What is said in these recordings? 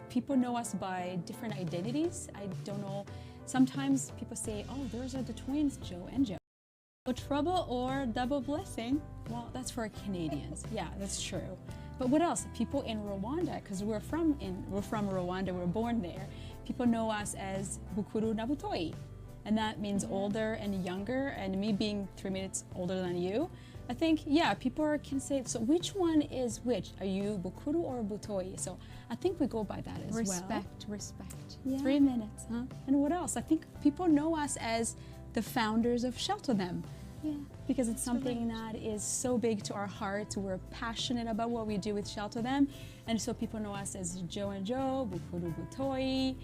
people know us by different identities. I don't know. Sometimes people say, oh, those are the twins, Joe and Joe. Trouble or double blessing? Well, that's for Canadians. Yeah, that's true. But what else? People in Rwanda, because we're from Rwanda, we're born there. People know us as Bukuru na Butoi. And that means older and younger, and me being 3 minutes older than you, I think, yeah, people can say, so which one is which? Are you Bukuru or Butoi? So I think we go by that as well. Respect. Yeah. 3 minutes, huh? And what else? I think people know us as the founders of Shelter Them. Yeah. Because it's something that is so big to our hearts. We're passionate about what we do with Shelter Them. And so people know us as Joe and Joe, Bukuru Butoi,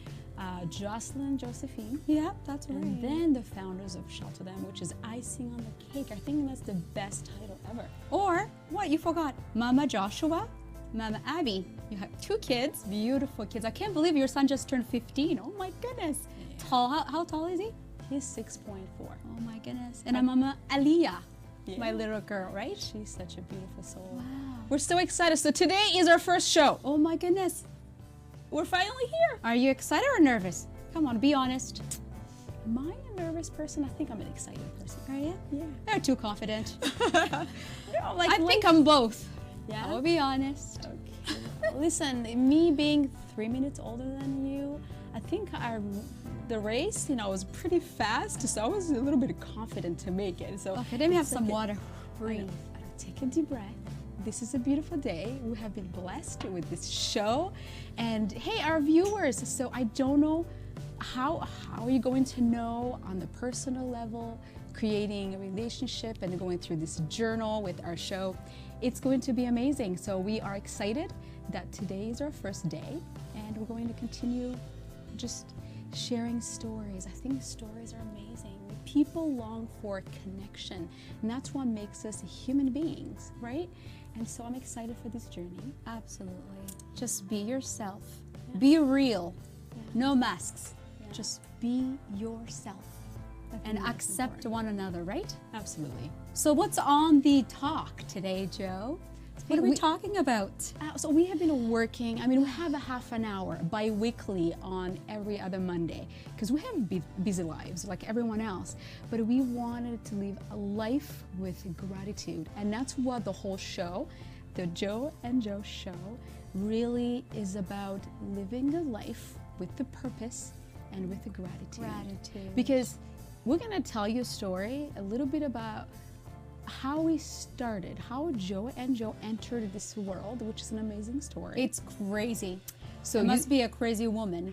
Jocelyn, Josephine. Yeah, that's right. And then the founders of Shelter Them, which is icing on the cake. I think that's the best title ever. Or, what, you forgot? Mama Joshua, Mama Abby. You have 2 kids, beautiful kids. I can't believe your son just turned 15. Oh my goodness. Yeah. Tall, how tall is he? He's 6.4. Oh my goodness. And Mama Aliyah, Yeah. my little girl, right? She's such a beautiful soul. Wow. We're so excited. So today is our first show. Oh my goodness. We're finally here. Are you excited or nervous? Come on, be honest. Am I a nervous person? I think I'm an excited person. Are you? Yeah. You're too confident. No, like, I think I'm both. Yeah? I'll be honest. Okay. Listen, me being 3 minutes older than you, I think the race, was pretty fast, so I was a little bit confident to make it. So Okay, let me have some water. Breathe. Take a deep breath. This is a beautiful day. We have been blessed with this show. And hey, our viewers, so I don't know how are you going to know on the personal level, creating a relationship and going through this journal with our show. It's going to be amazing. So we are excited that today is our first day and we're going to continue just sharing stories. I think stories are amazing. People long for connection, and that's what makes us human beings, right? And so I'm excited for this journey. Absolutely. Just be yourself. Yeah. Be real. Yeah. No masks. Yeah. Just be yourself and accept one another, right? Absolutely. So what's on the talk today, Joe? What are we talking about? So we have been working, we have a half an hour bi-weekly on every other Monday because we have busy lives like everyone else, but we wanted to live a life with gratitude. And that's what the whole show, the Joe and Joe show, really is about, living a life with the purpose and with the gratitude. Because we're gonna tell you a story, a little bit about how we started, how Joe and Joe entered this world, which is an amazing story. It's crazy. So it must be a crazy woman.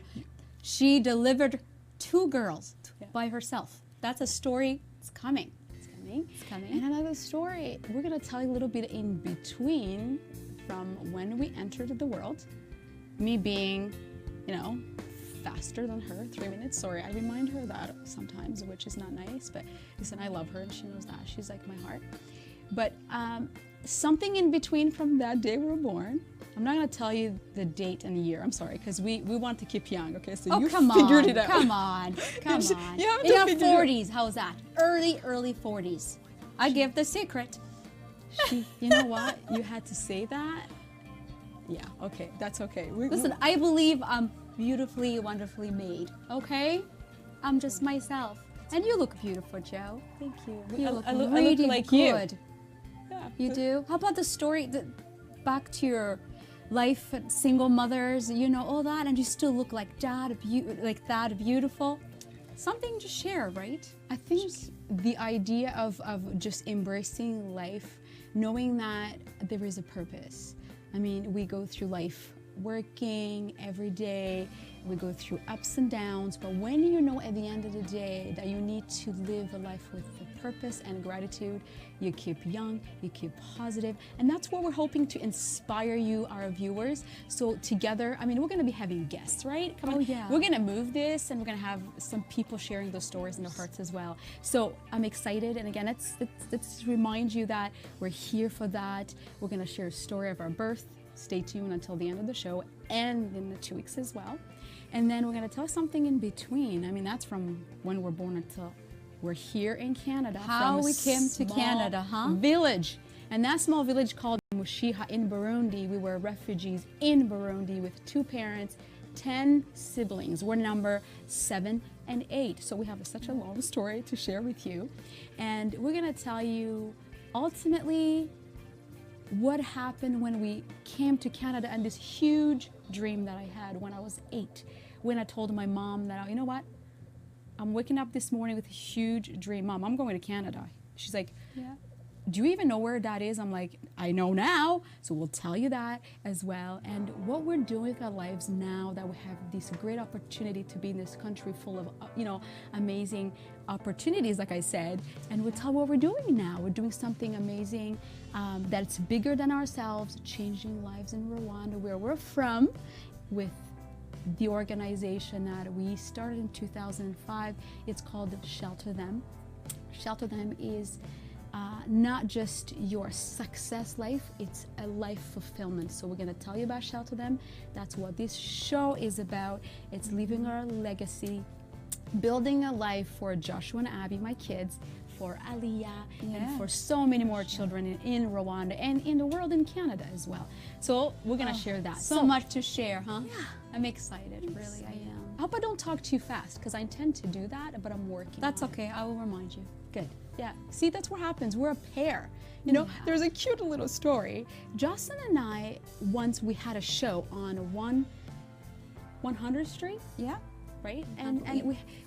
She delivered 2 girls by herself. That's a story. It's coming. It's coming. It's coming. And another story, we're gonna tell you a little bit in between from when we entered the world, me being, faster than her, 3 minutes. Sorry, I remind her that sometimes, which is not nice, but listen, I love her and she knows that. She's like my heart. But something in between from that day we were born. I'm not gonna tell you the date and the year, I'm sorry, because we want to keep young, okay? So you figured it out. Come on. You have to In our figure 40s, how's that? Early 40s. I give the secret. You know what? You had to say that. Yeah, okay, that's okay. Listen, I believe I'm beautifully, wonderfully made, okay? I'm just myself. And you look beautiful, Joe. Thank you. You look I really look like good. Yeah. You do? How about the story, back to your life, single mothers, all that, and you still look like that beautiful? Something to share, right? I think the idea of just embracing life, knowing that there is a purpose. We go through life working every day, we go through ups and downs, but when you know at the end of the day that you need to live a life with a purpose and gratitude, you keep young, you keep positive, and that's what we're hoping to inspire you, our viewers. So together, we're going to be having guests, right? Come on. Oh, yeah. We're going to move this and we're going to have some people sharing those stories in their hearts as well. So I'm excited, and again, let's remind you that we're here for that. We're going to share a story of our birth. Stay tuned until the end of the show and in the 2 weeks as well. And then we're going to tell something in between. That's from when we're born until we're here in Canada. How from we came to Canada, huh? Village. And that small village called Mushiha in Burundi. We were refugees in Burundi with 2 parents, 10 siblings. We're number 7 and 8. So we have such a long story to share with you. And we're going to tell you ultimately what happened when we came to Canada and this huge dream that I had when I was 8. When I told my mom that, you know what? I'm waking up this morning with a huge dream. Mom, I'm going to Canada. She's like, Yeah. do you even know where that is? I'm like, I know now. So we'll tell you that as well. And what we're doing with our lives now that we have this great opportunity to be in this country full of, amazing opportunities, like I said. And we'll tell what we're doing now. We're doing something amazing that's bigger than ourselves, changing lives in Rwanda, where we're from, with the organization that we started in 2005. It's called Shelter Them. Shelter Them is not just your success life, it's a life fulfillment. So we're going to tell you about Shelter Them. That's what this show is about. It's leaving our legacy, building a life for Joshua and Abby, my kids, for Aliyah, and for so many more children in Rwanda and in the world, in Canada as well. So we're going to share that. So much to share, huh? Yeah. I'm excited, really, I am. I hope I don't talk too fast, because I intend to do that, but I'm working That's on it. okay, I will remind you. Good. Yeah. See, that's what happens. We're a pair. You know, there's a cute little story. Jocelyn and I, once we had a show on 100th Street, Yeah? right? And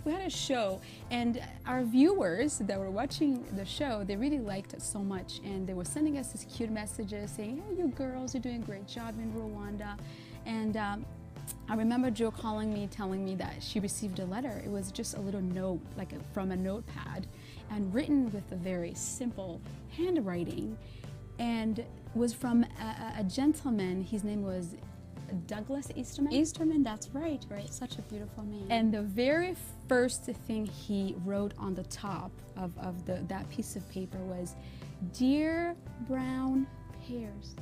we had a show, and our viewers that were watching the show, they really liked it so much, and they were sending us these cute messages saying, hey, you girls, you're doing a great job in Rwanda. And I remember Joe calling me, telling me that she received a letter. It was just a little note, like from a notepad, and written with a very simple handwriting, and was from a gentleman. His name was Douglas Easterman. Easterman, that's right. Such a beautiful man. And the very first thing he wrote on the top of that piece of paper was, "Dear brown pears."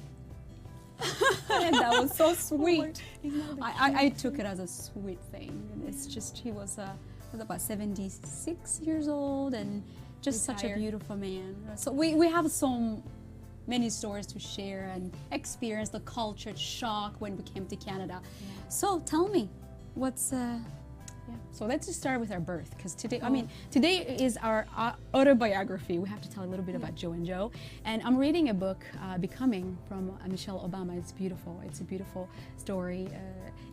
And that was so sweet. Isn't that I took it as a sweet thing. And it's just, he was about 76 years old and just such a Retired. beautiful man. So we have so many stories to share and experience the culture shock when we came to Canada. So tell me, what's Yeah. So let's just start with our birth, because today, today is our autobiography. We have to tell a little bit about Joe and Joe. And I'm reading a book, Becoming, from Michelle Obama. It's beautiful. It's a beautiful story.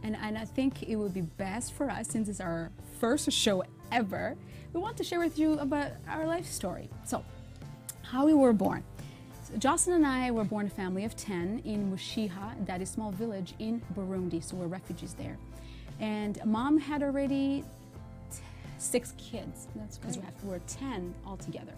And I think it would be best for us, since it's our first show ever, we want to share with you about our life story. So, how we were born. So Jocelyn and I were born a family of 10 in Mushiha, that is a small village in Burundi, so we're refugees there. And Mom had already 6 kids. That's because we're 10 altogether.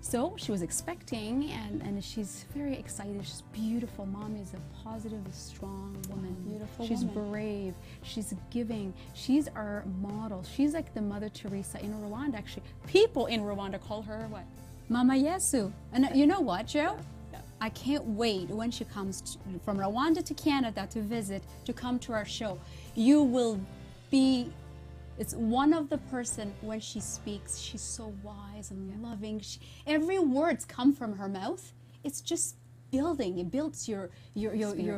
So she was expecting, and she's very excited. She's beautiful. Mom is a positive, strong woman. Beautiful She's woman. brave. She's giving. She's our model. She's like the Mother Teresa in Rwanda, actually. People in Rwanda call her what? Mama Yesu. And you know what, Joe? Yeah. I can't wait when she comes from Rwanda to Canada to visit, to come to our show. You will be, it's one of the person when she speaks, she's so wise and loving. Every words come from her mouth. It's just building. It builds your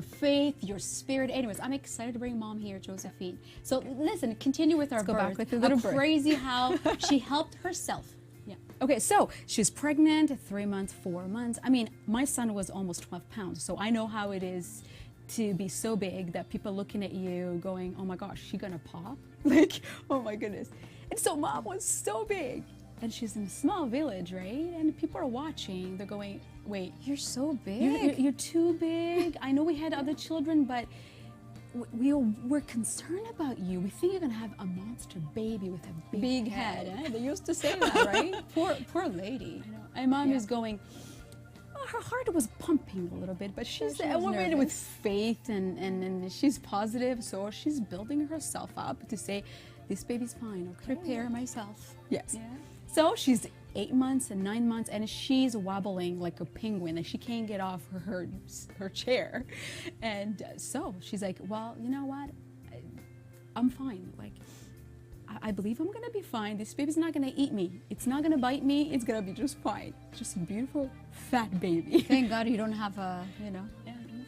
faith, your spirit. Anyways, I'm excited to bring Mom here, Josephine. So listen, continue with our go birth. back with the little birth. Crazy how she helped herself. Yeah. Okay, so she's pregnant at 3 months, 4 months. I mean, my son was almost 12 pounds, so I know how it is to be so big that people looking at you going, oh my gosh, she gonna pop? Like, oh my goodness. And so Mom was so big, and she's in a small village, right? And people are watching, they're going, wait, You're so big. you're too big. I know we had other children, but we're concerned about you. We think you're gonna have a monster baby with a big head. Eh? They used to say that, right? Poor lady. I know. And Mom is going, her heart was pumping a little bit, but she's a woman with faith, and she's positive, so she's building herself up to say, this baby's fine, okay? Prepare myself. Yes. Yeah. So she's 8 months and 9 months, and she's wobbling like a penguin, and she can't get off her chair. And so she's like, well, you know what? I'm fine. Like, I believe I'm gonna be fine. This baby's not gonna eat me. It's not gonna bite me. It's gonna be just fine. Just a beautiful, fat baby. Thank God you don't have a, Yeah.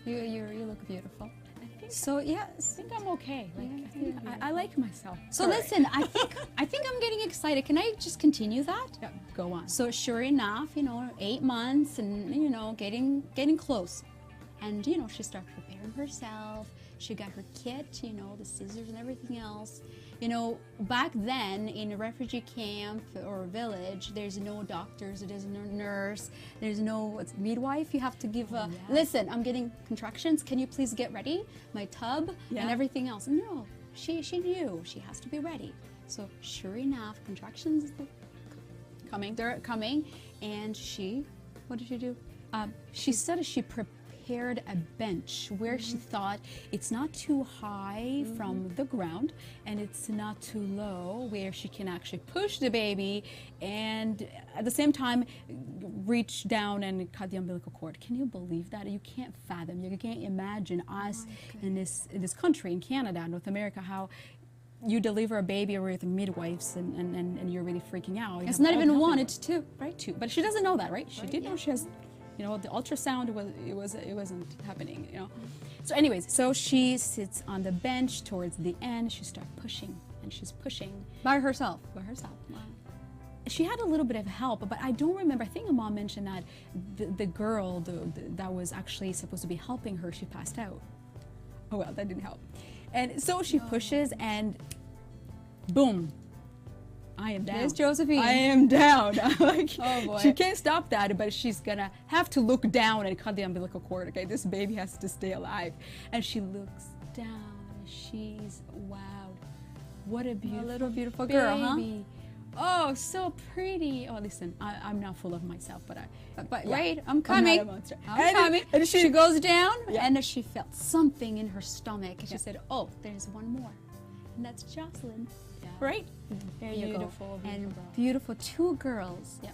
you look beautiful. I think So yes. I think I'm okay. Like, I like myself. So All right. listen, I think I'm getting excited. Can I just continue that? Yeah, go on. So sure enough, 8 months and getting close. And she started preparing herself. She got her kit, the scissors and everything else. Back then in a refugee camp or village, there's no doctors, there's no nurse, there's no midwife. You have to give a, listen, I'm getting contractions. Can you please get ready? My tub and everything else. No, she knew she has to be ready. So sure enough, contractions they're coming. And what did she do? She said she prepared a bench where she thought it's not too high from the ground and it's not too low, where she can actually push the baby and at the same time reach down and cut the umbilical cord. Can you believe that? You can't fathom, you can't imagine us in this country, in Canada, North America, how you deliver a baby with midwives and you're really freaking out. It's not even one, it's two. Right, two. But she doesn't know that, right? She did know she has, the ultrasound it wasn't happening, So anyways, so she sits on the bench towards the end. She starts pushing, and she's pushing By herself. Wow. She had a little bit of help, but I don't remember. I think a mom mentioned that the girl that was actually supposed to be helping her, she passed out. Oh well, that didn't help. And so she pushes, and boom, I am down. There's Josephine. I am down. Like, oh boy. She can't stop that, but she's gonna have to look down and cut the umbilical cord. Okay, this baby has to stay alive. And she looks down. She's wowed. What a beautiful baby. girl, huh? Oh, so pretty. Oh, listen, I'm not full of myself, but yeah, right, I'm coming. I'm not a monster. I'm coming. And she goes down, and she felt something in her stomach. And she said, "Oh, there's one more," and that's Jocelyn. Yeah. Right? There you go. Beautiful And girl. beautiful two girls. Yeah.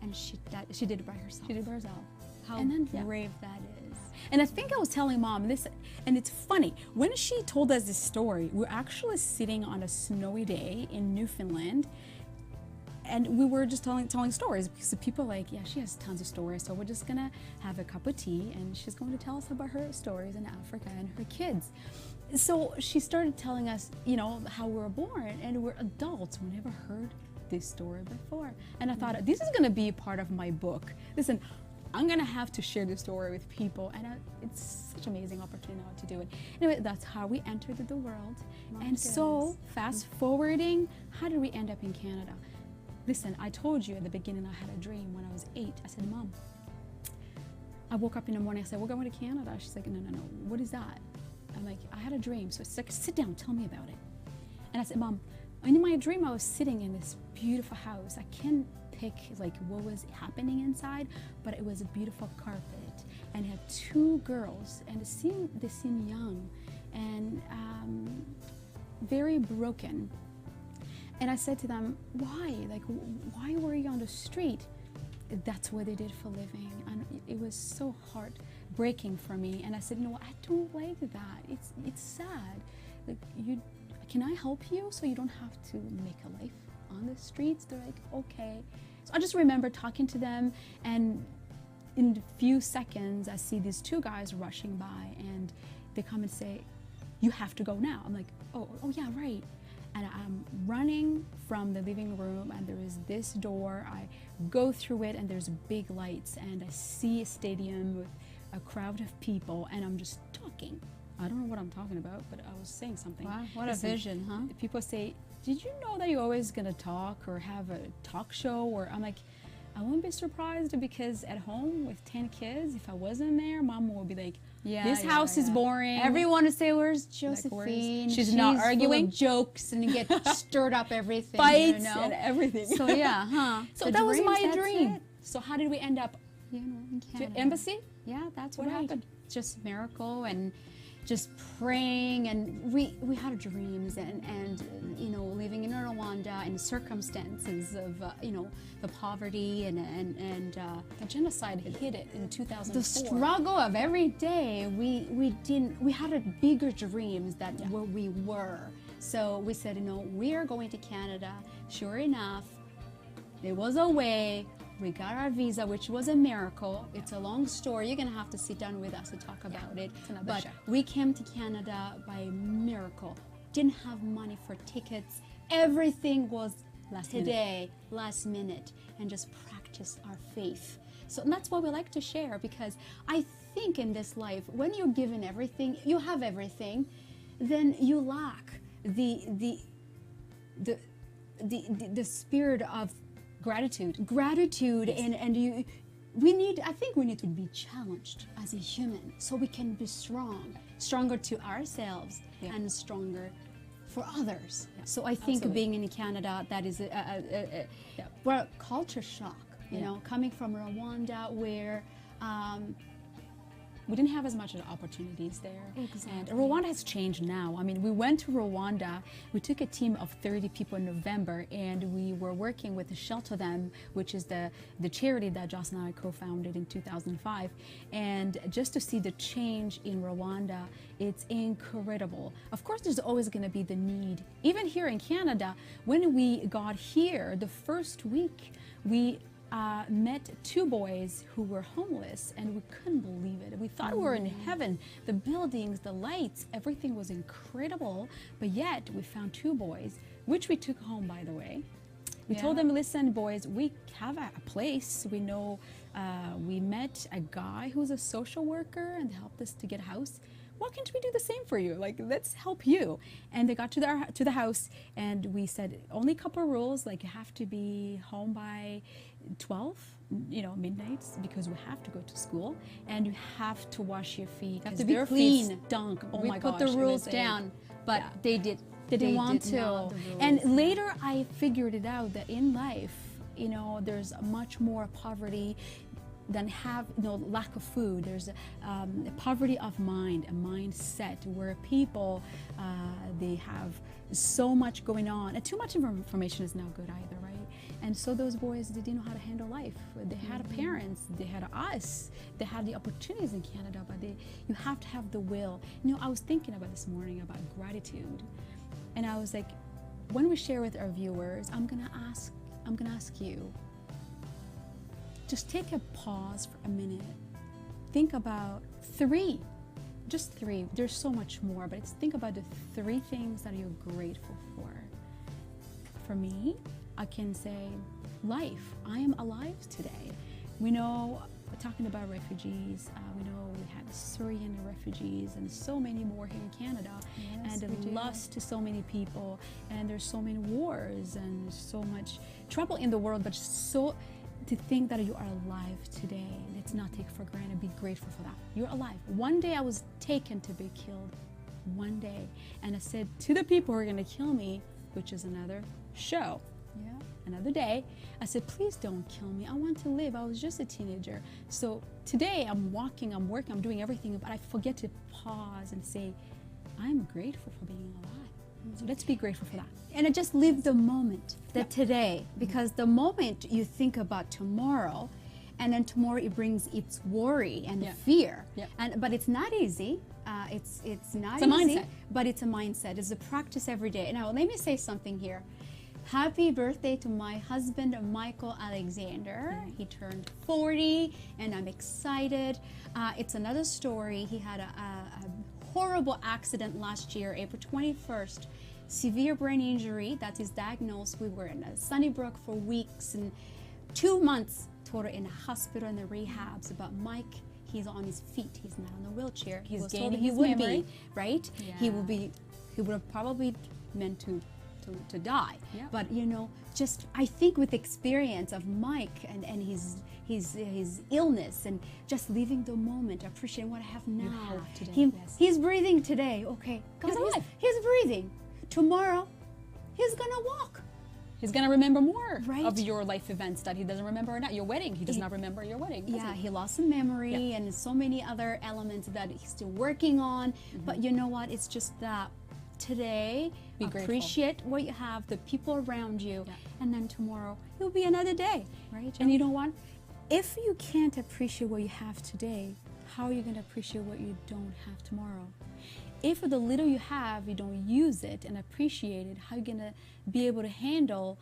And she did it by herself. She did it by herself. How brave that is. And I think I was telling Mom this, and it's funny, when she told us this story, we're actually sitting on a snowy day in Newfoundland, and we were just telling stories, because the people are like, yeah, she has tons of stories, so we're just gonna have a cup of tea, and she's going to tell us about her stories in Africa and her kids. So she started telling us, how we were born, and we're adults. We never heard this story before. And I thought, this is gonna be part of my book. Listen, I'm gonna have to share this story with people, and it's such an amazing opportunity now to do it. Anyway, that's how we entered the world. So, fast forwarding, how did we end up in Canada? Listen, I told you at the beginning I had a dream when I was 8. I said, Mom, I woke up in the morning, I said, we're going to Canada. She's like, no, what is that? I'm like, I had a dream. So it's like, sit down, tell me about it. And I said, Mom, in my dream I was sitting in this beautiful house. I can't pick like what was happening inside, but it was a beautiful carpet, and it had 2 girls, and they seemed young and very broken. And I said to them, why? Like, why were you on the street? That's what they did for a living. And it was so heartbreaking for me. And I said, I don't like that. It's sad. Like, can I help you so you don't have to make a life on the streets? They're like, okay. So I just remember talking to them, and in a few seconds, I see these 2 guys rushing by, and they come and say, you have to go now. I'm like, oh yeah, right. And I'm running from the living room, and there is this door. I go through it, and there's big lights, and I see a stadium with a crowd of people, and I'm just talking. I don't know what I'm talking about, but I was saying something. Wow, what a vision, huh? People say, did you know that you're always gonna talk or have a talk show? Or I'm like, I wouldn't be surprised, because at home with 10 kids, if I wasn't there, Mom would be like, this house is boring. Everyone would say, where's Josephine? She's not arguing. Full of jokes, and you get stirred up everything. Fights and everything. So yeah, huh? So that was my dream. So how did we end up? In Canada. To embassy? Yeah, that's what happened. Just miracle, and just praying, and we had dreams, and living in Rwanda and circumstances of the poverty and the genocide hit it in 2004. The struggle of every day. We had bigger dreams than where we were. So we said, we are going to Canada. Sure enough, there was a way. We got our visa, which was a miracle. It's a long story. You're gonna have to sit down with us to talk about it. It's another But show. we came to Canada by miracle. Didn't have money for tickets. Everything was Last last minute, and just practice our faith. So that's what we like to share, because I think in this life, when you're given everything, you have everything, then you lack the spirit of Gratitude. and you I think we need to be challenged as a human so we can be stronger to ourselves and stronger for others. So I think Absolutely. being in Canada, that is well, culture shock, you know, coming from Rwanda, where We didn't have as much opportunities there. Exactly. And Rwanda has changed now. I mean, we went to Rwanda, we took a team of 30 people in November, and we were working with Shelter Them, which is the charity that Joss and I co-founded in 2005. And just to see the change in Rwanda, it's incredible. Of course, there's always going to be the need. Even here in Canada, when we got here, the first week, we met two boys who were homeless, and we couldn't believe it. We thought we were in heaven. The buildings, the lights, everything was incredible, but yet we found two boys, which we took home, by the way. We told them, listen, boys, we have a place. We know, we met a guy who's a social worker and helped us to get a house. Why can't we do the same for you? Like, let's help you. And they got to the house, and we said, only a couple of rules, like you have to be home by 12, you know, midnight, because we have to go to school, and you have to wash your feet. You have because to be their clean. feet stunk. Oh we my put gosh. the it rules was down, but they didn't want did to. not, the rules. And later I figured it out that in life, you know, there's much more poverty than lack of food. There's a poverty of mind, a mindset where people, they have so much going on, and too much information is not good either, right? And so those boys, they didn't know how to handle life. They had parents, they had us, they had the opportunities in Canada, but you have to have the will. You know, I was thinking about this morning about gratitude, and I was like, when we share with our viewers, I'm gonna ask you, just take a pause for a minute. Think about just three. There's so much more, but think about the 3 things that you're grateful for. For me, I can say life. I am alive today. We know, talking about refugees, we know we had Syrian refugees and so many more here in Canada, Yes, and we do. lost to so many people, and there's so many wars and so much trouble in the world, but so to think that you are alive today, let's not take for granted, be grateful for that. You're alive. One day I was taken to be killed, one day, and I said to the people who are gonna kill me, which is another show, another day, I said, please don't kill me, I want to live, I was just a teenager. So today I'm walking, I'm working, I'm doing everything, but I forget to pause and say, I'm grateful for being alive. So let's be grateful for that. And just live the moment, today, because the moment you think about tomorrow, and then tomorrow it brings its worry and fear. But it's not easy. It's not a easy, mindset. but it's a mindset. It's a practice every day. Now let me say something here. Happy birthday to my husband, Michael Alexander. He turned 40, and I'm excited. It's another story. He had a horrible accident last year, April 21st. Severe brain injury, that is diagnosed. We were in Sunnybrook for weeks, and 2 months total in a hospital and the rehabs. But Mike, he's on his feet. He's not on a wheelchair. He was told gaining he his would memory. be, right? He would have probably meant to die. But you know, just I think with experience of Mike and his illness, and just living the moment, appreciating what I have now. have today, yes. He's breathing today. Okay, God, He's alive. He's breathing. Tomorrow, he's gonna walk. He's gonna remember more Right. of your life events that he doesn't remember, or not your wedding. He does not remember your wedding. does Yeah, he? he lost some memory and so many other elements that he's still working on. But you know what? It's just that today, Be grateful. appreciate what you have, the people around you, and then tomorrow it will be another day, right? And you know what? If you can't appreciate what you have today, how are you gonna appreciate what you don't have tomorrow? If the little you have, you don't use it and appreciate it, how are you gonna be able to handle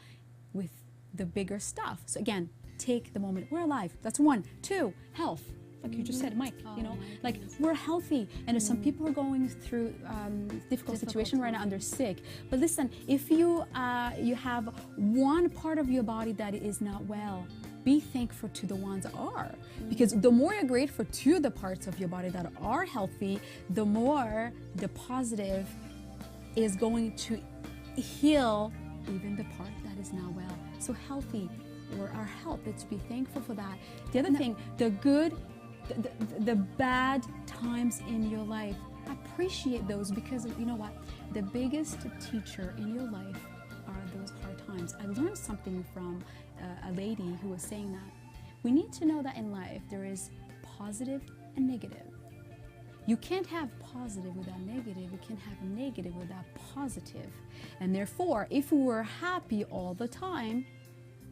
with the bigger stuff? So again, take the moment. We're alive. That's one. Two, health. Like you just said, Mike, you know, like we're healthy. And if some people are going through difficult situation right now and they're sick. But listen, if you you have one part of your body that is not well, be thankful to the ones that are. Because the more you're grateful to the parts of your body that are healthy, the more the positive is going to heal even the part that is not well. So healthy, or our health, let's be thankful for that. The other thing, the good, the bad times in your life, appreciate those, because you know what? The biggest teacher in your life are those hard times. I learned something from a lady who was saying that we need to know that in life there is positive and negative. You can't have positive without negative. You can't have negative without positive. And therefore, if we were happy all the time,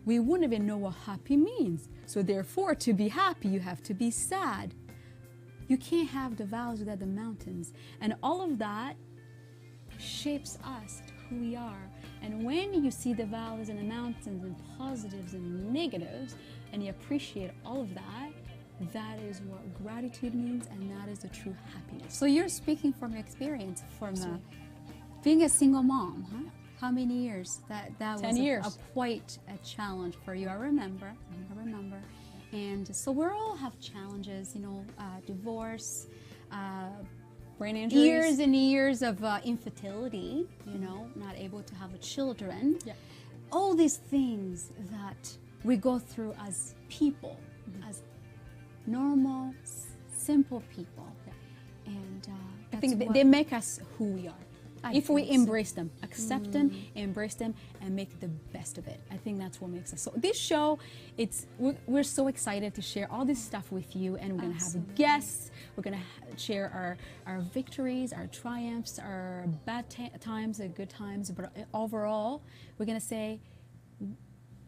we wouldn't even know what happy means. So therefore, to be happy, you have to be sad. You can't have the valleys without the mountains. And all of that shapes us to who we are. And when you see the valleys and the mountains and positives and negatives, and you appreciate all of that, that is what gratitude means, and that is the true happiness. So you're speaking from experience, from being a single mom, huh? How many years? That 10 was years. Quite a challenge for you. I remember. I remember. And so we all have challenges, you know, divorce, Brain injuries. years and years of infertility, you know, not able to have children. Yeah. All these things that we go through as people, as normal, simple people. Yeah. And I think they make us who we are. If we embrace them, accept them, embrace them, and make the best of it. I think that's what makes us. So this show, we're so excited to share all this stuff with you, and we're going to have guests. We're going to share our victories, our triumphs, our bad times, the good times. But overall, we're going to say,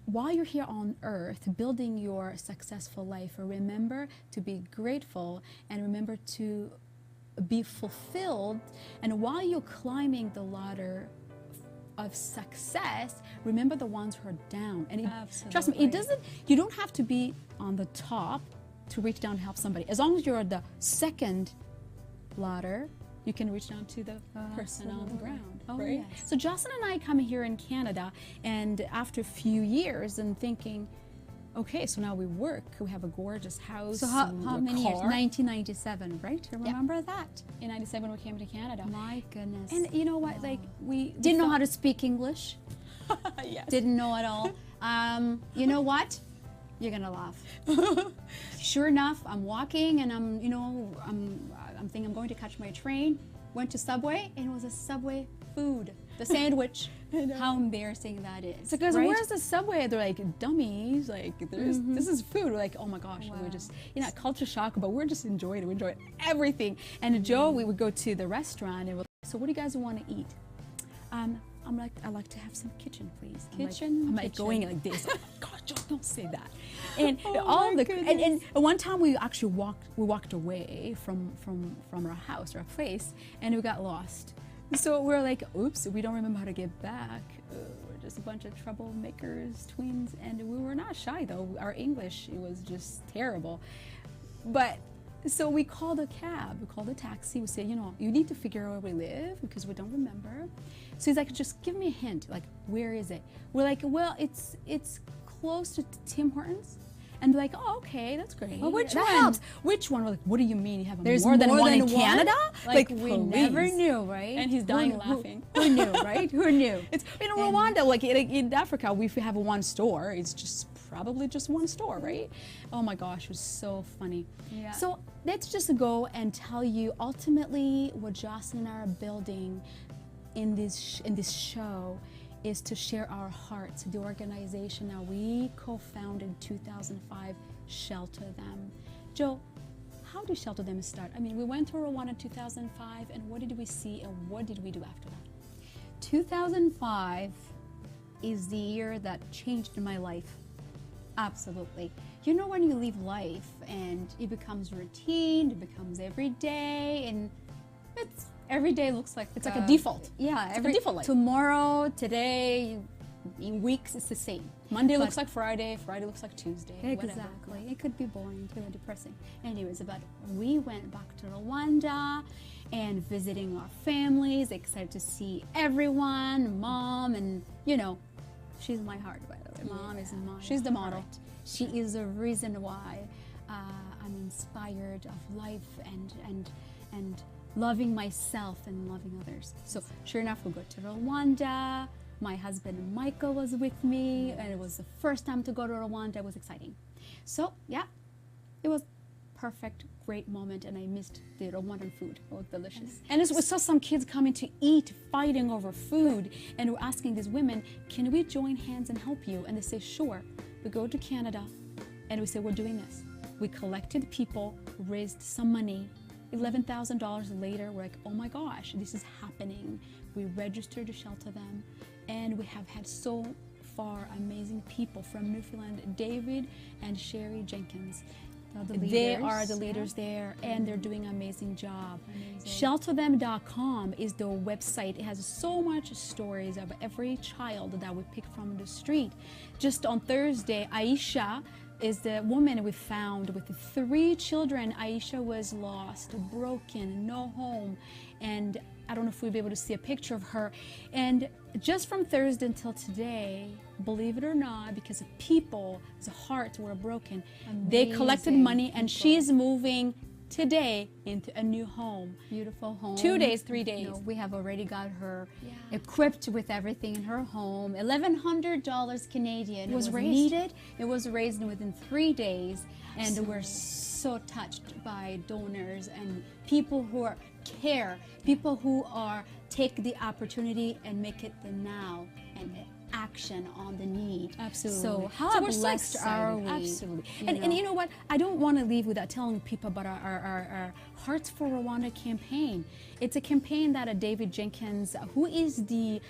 while you're here on earth building your successful life, remember to be grateful and remember to be fulfilled. And while you're climbing the ladder of success, remember the ones who are down. And trust me, you don't have to be on the top to reach down and help somebody. As long as you're at the second ladder, you can reach down to the person on the ground, right? Yes. So Jocelyn and I come here in Canada, and after a few years and thinking, okay, so now we work, we have a gorgeous house. So how many years? car. 1997, right? Remember that? In 97 we came to Canada. My goodness. And you know what, like we didn't know how to speak English. Yes. Didn't know at all. You know what? You're gonna laugh. Sure enough, I'm walking and I'm thinking I'm going to catch my train. Went to Subway and it was a Subway food, the sandwich. How embarrassing that is. Because right? where's the Subway? They're like dummies. Like this is food. We're like, oh my gosh, we're just culture shock, but we're just enjoying it. We enjoy everything. And Joe, we would go to the restaurant and we're like, so what do you guys want to eat? I'm like, I'd like to have some kitchen, please. I'm like going like this. Oh my gosh, Joe, don't say that. And and one time we actually walked away from our house, our place, and we got lost. So we're like, oops, we don't remember how to get back. We're just a bunch of troublemakers, twins, and we were not shy though. Our English, it was just terrible. But so we called a cab, we called a taxi. We said, you need to figure out where we live because we don't remember. So he's like, just give me a hint. Like, where is it? We're like, well, it's close to Tim Hortons. And they're like, oh, okay, that's great. Well, which that one? helps. Which one? We're like, what do you mean you have There's more than one in one? Canada? Like we please. never knew, right? And he's dying laughing. Who knew, right? Who knew? It's in Rwanda, like in Africa, we have one store. It's just probably just one store, right? Oh my gosh, it was so funny. Yeah. So let's just go and tell you ultimately what Jocelyn and I are building in this show is to share our hearts. The organization that we co-founded in 2005, Shelter Them. Joe, how did Shelter Them start? I mean, we went to Rwanda in 2005, and what did we see, and what did we do after that? 2005 is the year that changed my life. Absolutely. You know, when you live life and it becomes routine, it becomes every day, and every day looks like it's like a default. Yeah, it's like a default life. Tomorrow, today, in weeks it's the same. Monday looks like Friday, Friday looks like Tuesday. Exactly. Whatever. It could be boring too and depressing. Anyways, but we went back to Rwanda and visiting our families, excited to see everyone, mom, and she's my heart, by the way. Mom is my She's the model. heart. She is the reason why I'm inspired of life and loving myself and loving others. So sure enough, we go to Rwanda. My husband Michael was with me, and it was the first time to go to Rwanda. It was exciting. So yeah, it was perfect, great moment, and I missed the Rwandan food. It was delicious. And we saw some kids coming to eat, fighting over food, and we're asking these women, can we join hands and help you? And they say, sure. We go to Canada, and we say, we're doing this. We collected people, raised some money. $11,000 later, we're like, oh my gosh, this is happening. We registered to shelter them, and we have had so far amazing people from Newfoundland, David and Sherry Jenkins. They are the leaders there, and they're doing an amazing job. Shelterthem.com is the website. It has so much stories of every child that we pick from the street. Just on Thursday, Aisha is the woman we found with 3 children. Aisha was lost, broken, no home, and I don't know if we'll be able to see a picture of her. And just from Thursday until today, believe it or not, because of people's hearts were broken, they collected money, and she's moving today into a new home. Beautiful home. 2 days, 3 days. We have already got her equipped with everything in her home. $1,100 Canadian. It was raised. needed. It was raised within 3 days, and we're so touched by donors and people who care, people who take the opportunity and make it the now and action on the need. Absolutely. So how we're blessed are we? Absolutely. And you know what? I don't want to leave without telling people about our Hearts for Rwanda campaign. It's a campaign that David Jenkins, who is the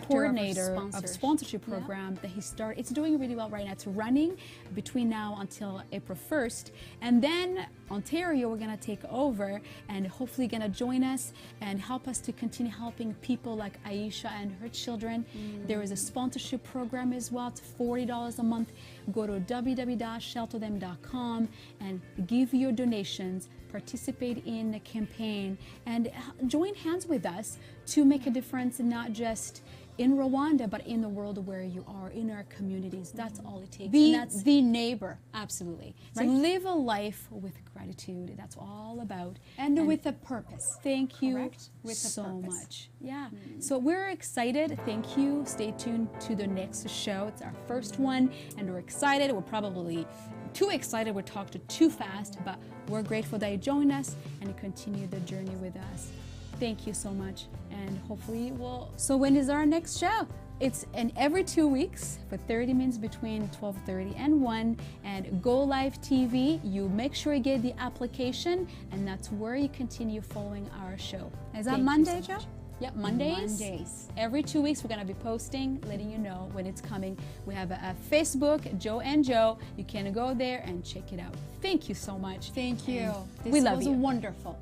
coordinator of sponsorship program that he started. It's doing really well right now. It's running between now until April 1st. And then Ontario, we're going to take over and hopefully going to join us and help us to continue helping people like Aisha and her children. There is a sponsorship program as well. It's $40 a month. Go to www.shelterthem.com and give your donations, participate in the campaign, and join hands with us to make a difference, not just in Rwanda, but in the world where you are, in our communities. That's all it takes. Be the neighbor. Absolutely. Right? So live a life with gratitude. That's all about. And with a purpose. Thank you With so a purpose. much. Yeah. So we're excited. Thank you. Stay tuned to the next show. It's our first one, and we're excited. We're probably too excited. We talked too fast, but we're grateful that you joined us and you continue the journey with us. Thank you so much, and hopefully we'll. So when is our next show? It's every 2 weeks for 30 minutes between 12:30 and 1, and Go Live TV. You make sure you get the application, and that's where you continue following our show. Is that Monday, Joe? Yep, Mondays. Mondays. Every 2 weeks, we're going to be posting, letting you know when it's coming. We have a Facebook, Joe and Joe. You can go there and check it out. Thank you so much. Thank you. We love you. This was wonderful.